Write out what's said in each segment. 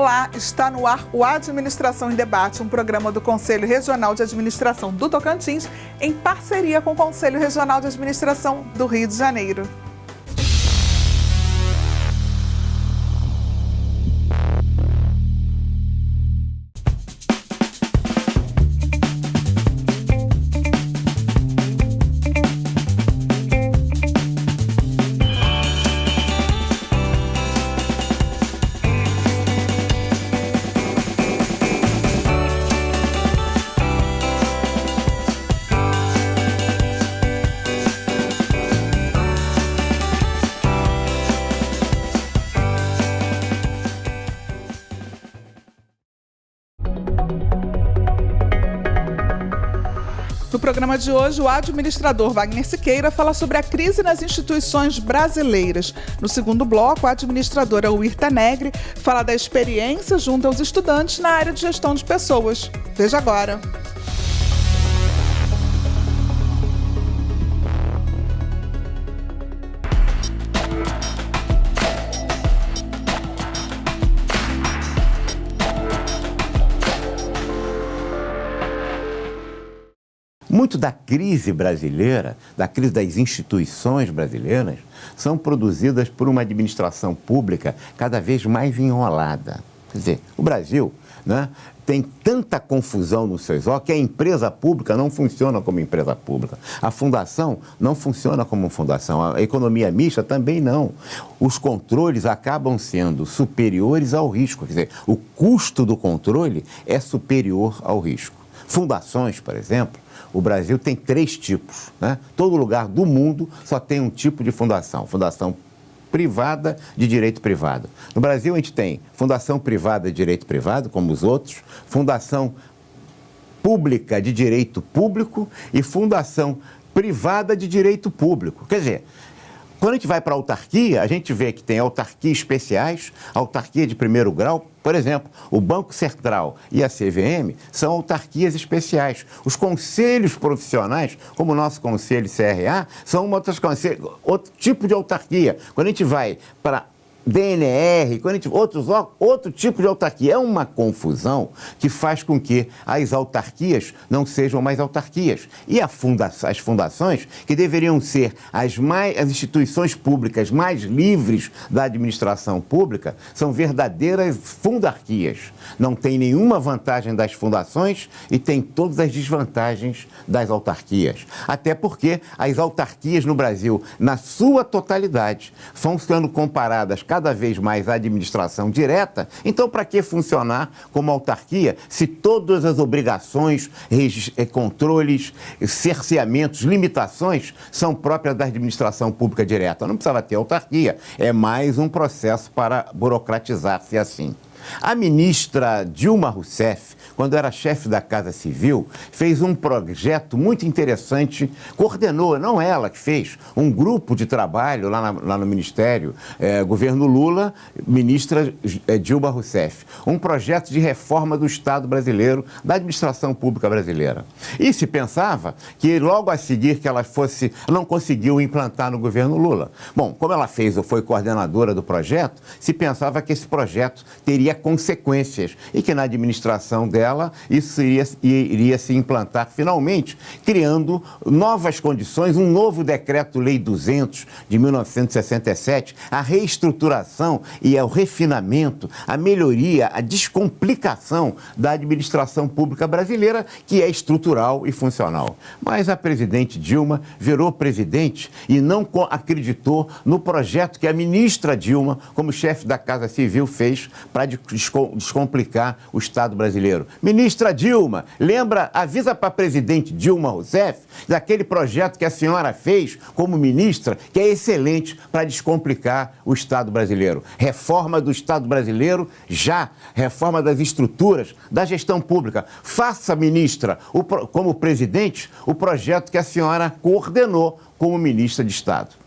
Olá, está no ar o Administração em Debate, um programa do Conselho Regional de Administração do Tocantins, em parceria com o Conselho Regional de Administração do Rio de Janeiro. No programa de hoje, o administrador Wagner Siqueira fala sobre a crise nas instituições brasileiras. No segundo bloco, a administradora Uirta Negri fala da experiência junto aos estudantes na área de gestão de pessoas. Veja agora. Muito da crise brasileira, da crise das instituições brasileiras, são produzidas por uma administração pública cada vez mais enrolada. Quer dizer, o Brasil, né, tem tanta confusão nos seus órgãos que a empresa pública não funciona como empresa pública. A fundação não funciona como fundação. A economia mista também não. Os controles acabam sendo superiores ao risco. Quer dizer, o custo do controle é superior ao risco. Fundações, por exemplo, o Brasil tem 3 tipos, né? Todo lugar do mundo só tem um tipo de fundação. Fundação privada de direito privado. No Brasil a gente tem fundação privada de direito privado, como os outros, fundação pública de direito público e fundação privada de direito público. Quer dizer, quando a gente vai para a autarquia, a gente vê que tem autarquias especiais, autarquia de primeiro grau. Por exemplo, o Banco Central e a CVM são autarquias especiais. Os conselhos profissionais, como o nosso conselho CRA, são outro tipo de autarquia. Quando a gente vai para DNR, outro tipo de autarquia. É uma confusão que faz com que as autarquias não sejam mais autarquias. E as fundações, que deveriam ser as instituições públicas mais livres da administração pública, são verdadeiras fundarquias. Não tem nenhuma vantagem das fundações e tem todas as desvantagens das autarquias. Até porque as autarquias no Brasil, na sua totalidade, vão sendo comparadas cada vez mais à administração direta. Então, para que funcionar como autarquia se todas as obrigações, controles, cerceamentos, limitações são próprias da administração pública direta? Não precisava ter autarquia. É mais um processo para burocratizar-se assim. A ministra Dilma Rousseff, quando era chefe da Casa Civil, fez um projeto muito interessante, coordenou, não ela que fez, um grupo de trabalho lá no Ministério, governo Lula, ministra Dilma Rousseff, um projeto de reforma do Estado brasileiro, da administração pública brasileira. E se pensava que logo a seguir que ela não conseguiu implantar no governo Lula. Bom, como ela foi coordenadora do projeto, se pensava que esse projeto teria consequências e que na administração dela isso iria se implantar finalmente, criando novas condições, um novo Decreto-Lei 200 de 1967, a reestruturação e o refinamento, a melhoria, a descomplicação da administração pública brasileira, que é estrutural e funcional. Mas a presidente Dilma virou presidente e não acreditou no projeto que a ministra Dilma, como chefe da Casa Civil, fez para descomplicar o Estado brasileiro. Ministra Dilma, avisa para a presidente Dilma Rousseff daquele projeto que a senhora fez como ministra, que é excelente para descomplicar o Estado brasileiro. Reforma do Estado brasileiro já, reforma das estruturas, da gestão pública. Faça, ministra, como presidente, o projeto que a senhora coordenou como ministra de Estado.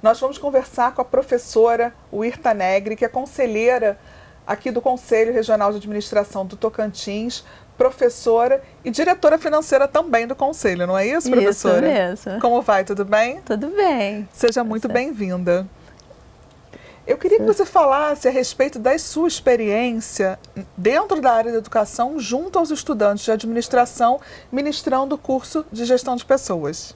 Nós vamos conversar com a professora Uirta Negri, que é conselheira aqui do Conselho Regional de Administração do Tocantins, professora e diretora financeira também do Conselho, não é isso, professora? Isso mesmo. Como vai? Tudo bem? Tudo bem. Seja muito bem-vinda. Eu queria que você falasse a respeito da sua experiência dentro da área da educação junto aos estudantes de administração, ministrando o curso de gestão de pessoas.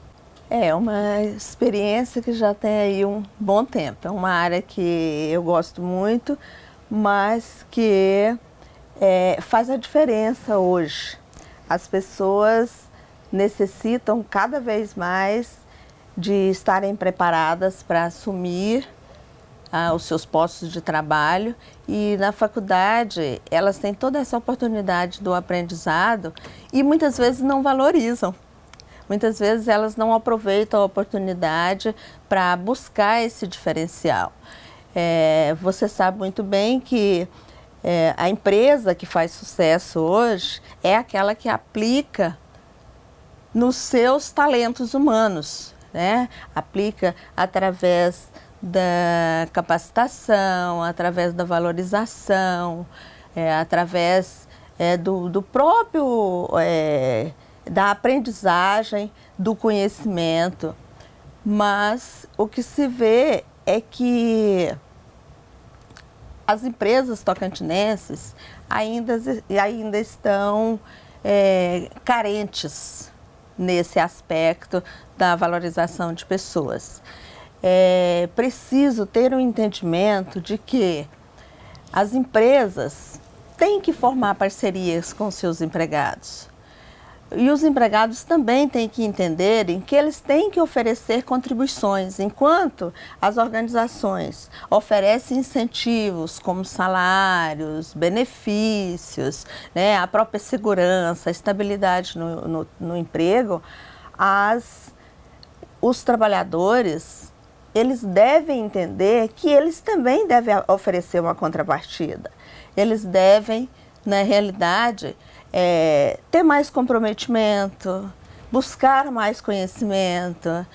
É uma experiência que já tem aí um bom tempo. É uma área que eu gosto muito, mas que faz a diferença hoje. As pessoas necessitam cada vez mais de estarem preparadas para assumir os seus postos de trabalho, e na faculdade elas têm toda essa oportunidade do aprendizado e muitas vezes não valorizam. Muitas vezes elas não aproveitam a oportunidade para buscar esse diferencial. Você sabe muito bem que a empresa que faz sucesso hoje é aquela que aplica nos seus talentos humanos, né? Aplica através da capacitação, através da valorização, através do próprio, da aprendizagem, do conhecimento. Mas o que se vê é que as empresas tocantinenses ainda estão carentes nesse aspecto da valorização de pessoas. É preciso ter um entendimento de que as empresas têm que formar parcerias com seus empregados. E os empregados também têm que entenderem que eles têm que oferecer contribuições, enquanto as organizações oferecem incentivos como salários, benefícios, né, a própria segurança, a estabilidade no emprego, os trabalhadores, eles devem entender que eles também devem oferecer uma contrapartida. Eles devem, na realidade, ter mais comprometimento, buscar mais conhecimento,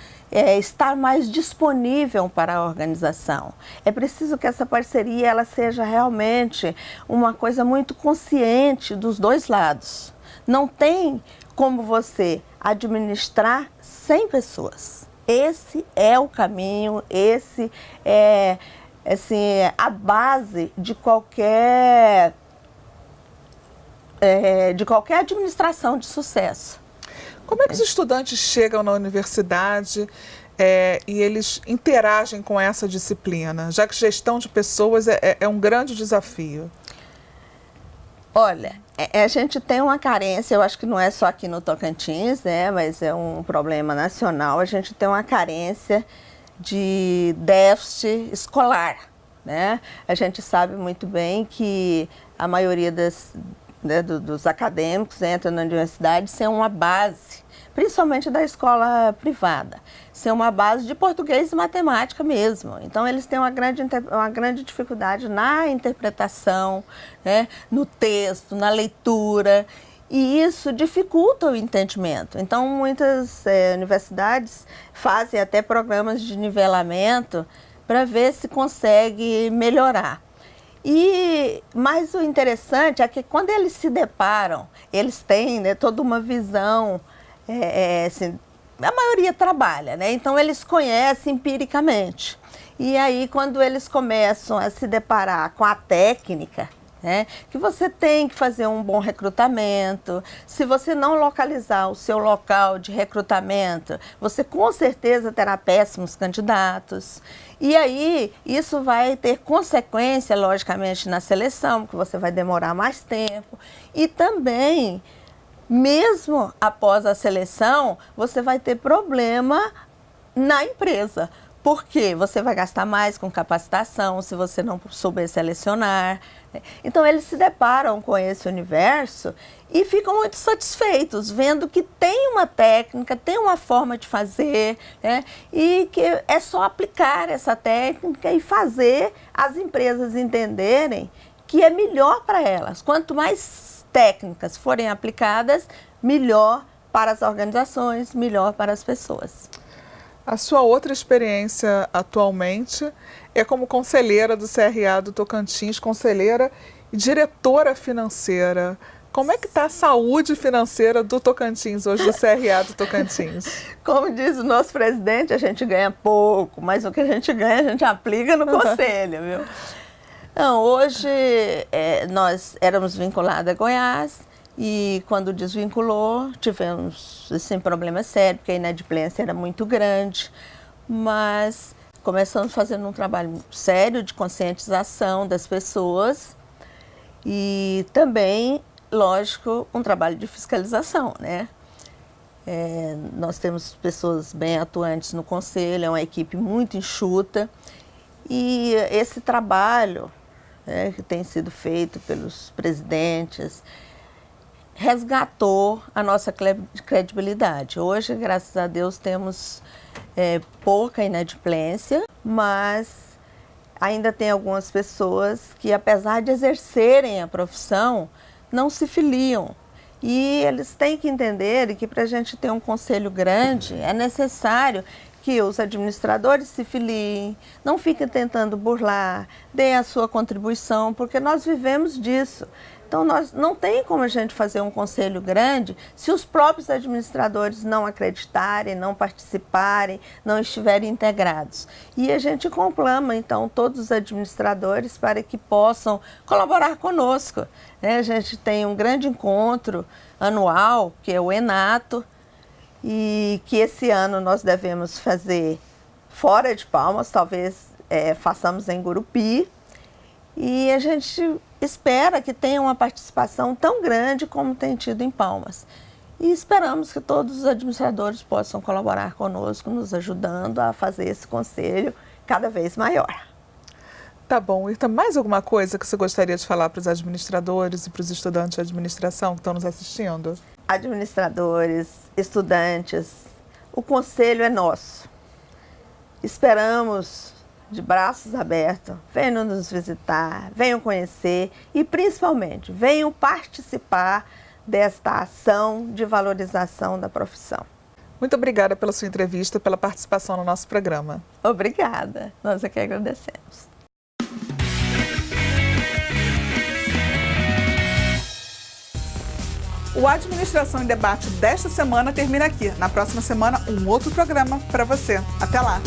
estar mais disponível para a organização. É preciso que essa parceria ela seja realmente uma coisa muito consciente dos dois lados. Não tem como você administrar 100 pessoas. Esse é o caminho, esse é a base de qualquer administração de sucesso. Como é que os estudantes chegam na universidade e eles interagem com essa disciplina, já que gestão de pessoas é um grande desafio? Olha, a gente tem uma carência, eu acho que não é só aqui no Tocantins, né, mas é um problema nacional. A gente tem uma carência de déficit escolar, né? A gente sabe muito bem que a maioria dos acadêmicos entram na universidade sem uma base, principalmente da escola privada, sem uma base de português e matemática mesmo. Então, eles têm uma grande dificuldade na interpretação, né, no texto, na leitura, e isso dificulta o entendimento. Então, muitas universidades fazem até programas de nivelamento para ver se consegue melhorar. Mas o interessante é que quando eles se deparam, eles têm, né, toda uma visão, assim, a maioria trabalha, né? Então eles conhecem empiricamente. E aí quando eles começam a se deparar com a técnica, né, que você tem que fazer um bom recrutamento. Se você não localizar o seu local de recrutamento, você com certeza terá péssimos candidatos. E aí, isso vai ter consequência, logicamente, na seleção, porque você vai demorar mais tempo. E também, mesmo após a seleção, você vai ter problema na empresa. Porque você vai gastar mais com capacitação se você não souber selecionar. Então, eles se deparam com esse universo e ficam muito satisfeitos, vendo que tem uma técnica, tem uma forma de fazer, né? E que é só aplicar essa técnica e fazer as empresas entenderem que é melhor para elas. Quanto mais técnicas forem aplicadas, melhor para as organizações, melhor para as pessoas. A sua outra experiência atualmente é como conselheira do CRA do Tocantins, conselheira e diretora financeira. Como é que está a saúde financeira do Tocantins hoje, do CRA do Tocantins? Como diz o nosso presidente, a gente ganha pouco, mas o que a gente ganha a gente aplica no conselho, viu? Não, hoje nós éramos vinculados a Goiás e quando desvinculou tivemos assim, problema sério, porque a inadimplência era muito grande, mas começamos fazendo um trabalho sério de conscientização das pessoas e também, lógico, um trabalho de fiscalização, né? Nós temos pessoas bem atuantes no conselho, é uma equipe muito enxuta e esse trabalho que tem sido feito pelos presidentes resgatou a nossa credibilidade. Hoje, graças a Deus, temos pouca inadimplência, mas ainda tem algumas pessoas que, apesar de exercerem a profissão, não se filiam. E eles têm que entender que para a gente ter um conselho grande é necessário que os administradores se filiem, não fiquem tentando burlar, deem a sua contribuição, porque nós vivemos disso. Então, não tem como a gente fazer um conselho grande se os próprios administradores não acreditarem, não participarem, não estiverem integrados. E a gente conclama, então, todos os administradores para que possam colaborar conosco. A gente tem um grande encontro anual, que é o ENATO, e que esse ano nós devemos fazer fora de Palmas, talvez façamos em Gurupi, e a gente espera que tenha uma participação tão grande como tem tido em Palmas. E esperamos que todos os administradores possam colaborar conosco, nos ajudando a fazer esse conselho cada vez maior. Tá bom. E tem mais alguma coisa que você gostaria de falar para os administradores e para os estudantes de administração que estão nos assistindo? Administradores, estudantes, o conselho é nosso. Esperamos de braços abertos, venham nos visitar, venham conhecer e, principalmente, venham participar desta ação de valorização da profissão. Muito obrigada pela sua entrevista, pela participação no nosso programa. Obrigada, nós aqui agradecemos. O Administração em Debate desta semana termina aqui. Na próxima semana, um outro programa para você. Até lá!